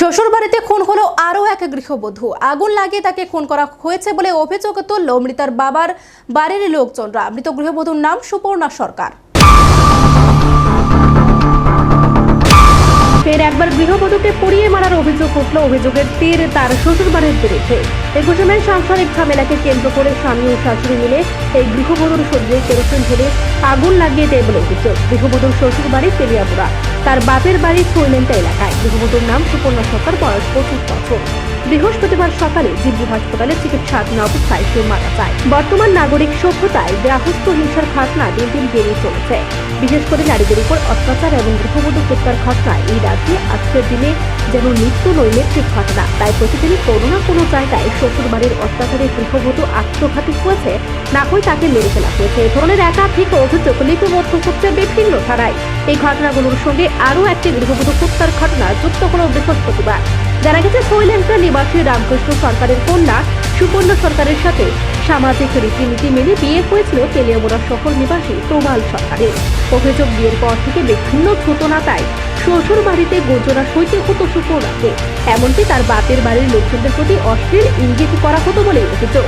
শ্বশুরবাড়িতে খুন হলো আরও এক গৃহবধূ। আগুন লাগিয়ে তাকে খুন করা হয়েছে বলে অভিযোগ তুলল মৃতার বাবার বাড়ির লোকজনরা। মৃত গৃহবধূর নাম সুপর্ণা সরকার। ফের একবার গৃহবধূকে পুড়িয়ে মারার অভিযোগ উঠল। অভিযোগের তীর তার শ্বশুরবাড়ির বিরুদ্ধে। 21 মে সাংসারিক ঝামেলাকে কেন্দ্র করে স্বামী ও শাশুড়ি মিলে এই গৃহবধূর শরীরে কেরোসিন ঢেলে আগুন লাগিয়ে দেয় বলে অভিযোগ। গৃহবধূর শ্বশুর বাড়ি তেলিয়ামুড়া, তার বাপের বাড়ি থইলেন্টা এলাকায়। গৃহবধূর নাম সুপর্ণা সরকার, বয়স 25 বছর। বৃহস্পতিবার সকালে জিবি হাসপাতালে চিকিৎসাধীন অবস্থায় সে মারা যায়। বর্তমান নাগরিক সভ্যতায় গার্হস্থ্য হিংসার ঘটনা দিন দিন বেড়ে চলেছে। বিশেষ করে নারীদের উপর অত্যাচার এবং গৃহবধূ হত্যার ঘটনা এই রাজ্যে আজকের দিনে যেন নিত্য নৈমিত্তিক ঘটনা। তাই প্রতিদিনই কোনো না কোনো জায়গায় শ্বশুর বাড়ির অত্যাচারে গৃহবধূ আত্মঘাতী হয়েছে, না হয় তাকে মেরে ফেলা হয়েছে। এই ধরনের একাধিক অভিযোগ লিপিবদ্ধ হচ্ছে বিভিন্ন ধারায়। এই ঘটনাগুলোর সঙ্গে আরও একটি গৃহবধূ হত্যার ঘটনা যুক্ত হল বৃহস্পতিবার। জানা গেছে থইলেন্টা নিবাসী রামকৃষ্ণ সরকারের কন্যা সুপর্ণা সরকারের সাথে সামাজিক রীতিনীতি মেনে বিয়ে হয়েছিল তেলিয়ামুড়া শহর নিবাসী প্রবাল সরকারের। অভিযোগ, বিয়ের পর থেকে বিভিন্ন ছুতনাতায় শ্বশুর বাড়িতে গোজরা সইতে হতো সুপর্ণাকে। এমনকি তার বাপের বাড়ির লোকজনদের প্রতি অশ্লীল ইঙ্গিত করা হতো বলে অভিযোগ।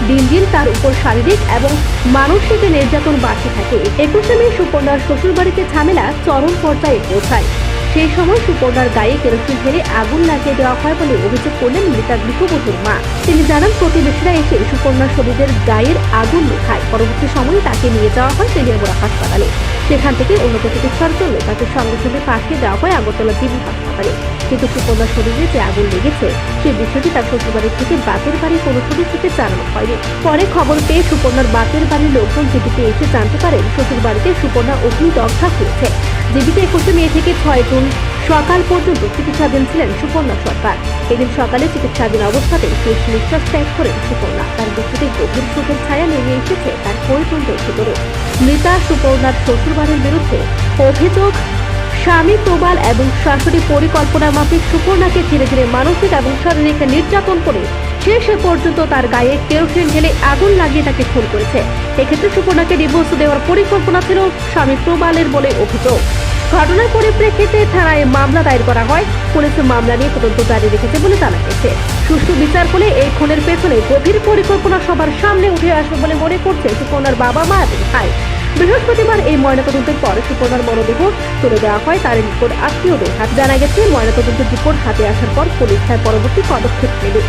দিন দিন তার উপর শারীরিক এবং মানসিক নির্যাতন বাড়তে থাকে। 21 মে সুপর্ণার শ্বশুর বাড়িতে ঝামেলা চরম পর্যায়ে পৌঁছায়। সেই সময় সুপর্ণার গায়ে কেরোসিন ঢেলে আগুন লাগিয়ে দেওয়া হয় বলে অভিযোগ করলেন মৃতা গৃহবধূর মা। তিনি জানান, প্রতিবেশীরা এসে সুপর্ণার শরীরের গায়ের আগুন নেভায়। পরবর্তী সময়ে তাকে নিয়ে যাওয়া হয় তেলিয়ামুড়া হাসপাতালে। সেখান থেকে উন্নত চিকিৎসার জন্য তাকে সঙ্গে সঙ্গে পাঠিয়ে দেওয়া হয় আগরতলা জিবি হাসপাতালে। কিন্তু সুপর্ণার শরীরে যে আগুন লেগেছে সেই বিষয়টি তার শ্বশুরবাড়ির থেকে বাপের বাড়ির কোনো সদস্যকে জানানো হয়নি। পরে খবর পেয়ে সুপর্ণার বাপের বাড়ির লোকজন জিবিতে এসে জানতে পারেন শ্বশুর বাড়িতে সুপর্ণা অগ্নিদগ্ধা হয়েছে। জিবিতে 21 মে থেকে 6 জুন সকাল পর্যন্ত চিকিৎসাধীন ছিলেন সুপর্ণা সরকার। এদিন সকালে চিকিৎসাধীন অবস্থাতেই শেষ নিঃশ্বাস ত্যাগ করেন সুপর্ণা। তার মৃত্যুতে গভীর শোকের ছায়া নেমে এসেছে তার পরিজনদের ভেতরে। মৃতা সুপর্ণার শ্বশুরবাড়ির বিরুদ্ধে অভিযোগ, স্বামী প্রবাল এবং শাশুড়ি পরিকল্পনা মাফিক সুপর্ণাকে ধীরে ধীরে মানসিক এবং শারীরিক নির্যাতন করে শেষ পর্যন্ত তার গায়ে কেরোসিন ঢেলে আগুন লাগিয়ে তাকে খুন করেছে। এক্ষেত্রে সুপর্ণাকে ডিভোর্স দেওয়ার পরিকল্পনা ছিল স্বামী প্রবালের বলে অভিযোগ। ঘটনার পরিপ্রেক্ষিতে থানায় মামলা দায়ের করা হয়। পুলিশ মামলা নিয়ে তদন্ত জারি রেখেছে বলে জানা গেছে। সুষ্ঠু বিচার হলে এই খুনের পেছনে গভীর পরিকল্পনা সবার সামনে উঠে আসবে বলে মনে করছে সুপর্ণার বাবা, মা এবং ভাই। বৃহস্পতিবার এই ময়নাতদন্তের পর সুপর্ণার মরদেহ তুলে দেওয়া হয় তার নিকট আত্মীয়দের হাতে। জানা গেছে, ময়নাতদন্তের রিপোর্ট হাতে আসার পর পুলিশ তার পরবর্তী পদক্ষেপ নেবে।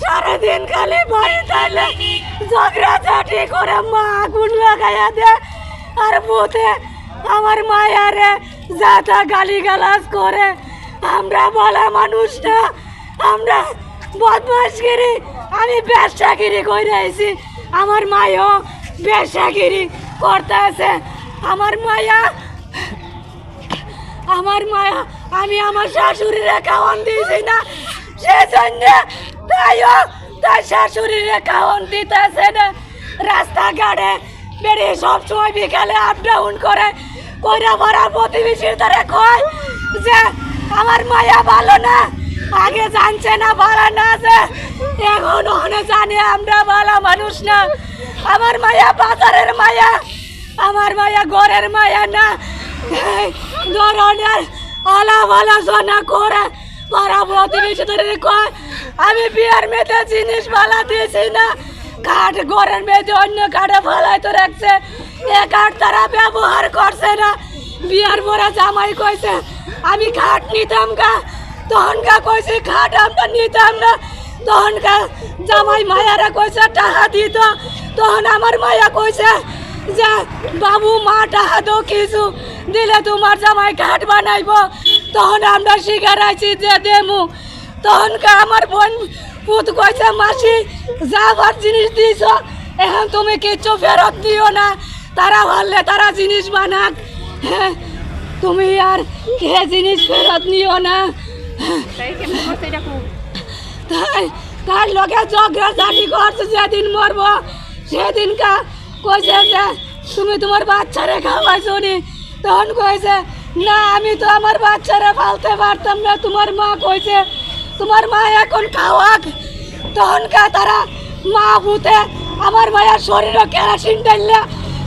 সারাদিন খালি বাড়ি তাইলে ঝগড়াঝাটি করে মা আগুন লাগাইয়া দে। আর বুতে আমার মায়ারে যাতা গালিগালাজ করে। আমরা বলা মানুষ না, আমরা বদমাশগিরি, আমি ব্যবসাগিরি করে আইছি। আমার মায়ও ব্যবসাগিরি করতে আছে। আমার মায়া আমি আমার শাশুড়িরে খাওয়ান দিয়েছি না, সেজন্য তাই শাশুড়িরে খাওয়ান দিতেছে না। রাস্তাঘাটে বেরিয়ে সবসময় বিকালে আপ ডাউন করে কইরা ভরা প্রতিবেশীর তারা কয় যে আমার মায়া ভালো না। আগে জানছে না ভালো না, যে এখন ওখানে জানে আমরা ভালো মানুষ না। আমার মায়া বাজারের মায়া, আমার মায়া ঘরের মায়া না। ধরনের আলাপ-আলোচনা করে পাড়া প্রতিবেশীদের কয় আমি বিয়ার মেয়েতে জিনিস ফালা দিয়েছি না। কাঠ ঘরের মেয়েতে অন্য কাঠে ফালাই তো রাখছে, এ কাঠ তারা ব্যবহার করছে না। বিয়ার পরে জামাই কইছে আমি কাঠ নিতাম গা, তখনকা কইছে কাঠ আমরা নিতাম না। তখনকা জামাই মায়ারা কইছে টাকা দিত। তখন আমার মায়া কইছে যে বাবু, মা টাকা দো, কিছু দিলে তোমার জামাই কাঠ বানাইব। তখন আমরা শিকার আইছি যে দেমু। তখনকা আমার বোন পুত কইছে মাসি যা আবার জিনিস দিছ এখন তুমি কিচ্ছু ফেরত দিও না, তারা ভাবলে তারা জিনিস বানাক, হ্যাঁ তুমি আর এ জিনিস ফেরত নিও না। তাই তার লগে ঝগড়াঝাটি করছে, যেদিন মরবো সেদিনকা কইছে যে তুমি তোমার বাচ্চারে খাওয়াইছো নি, তখন কইছে না আমি তো আমার বাচ্চারে পালতে পারতাম না, তোমার মা কইছে তোমার মা এখন খাওয়াক। তখনকার তারা মা ভূতে আমার মায়ের শরীরে কেরাসিন ঢাইলা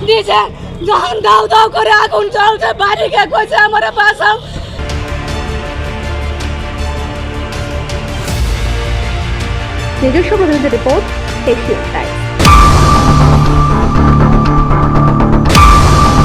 দিয়েছে, যখন দাও দাও করে আগুন জ্বলছে বাড়িকে কইছে আমার বাঁচাও। নিজস্ব প্রতিনিধি রিপোর্ট, এশিয়ান টাইমস।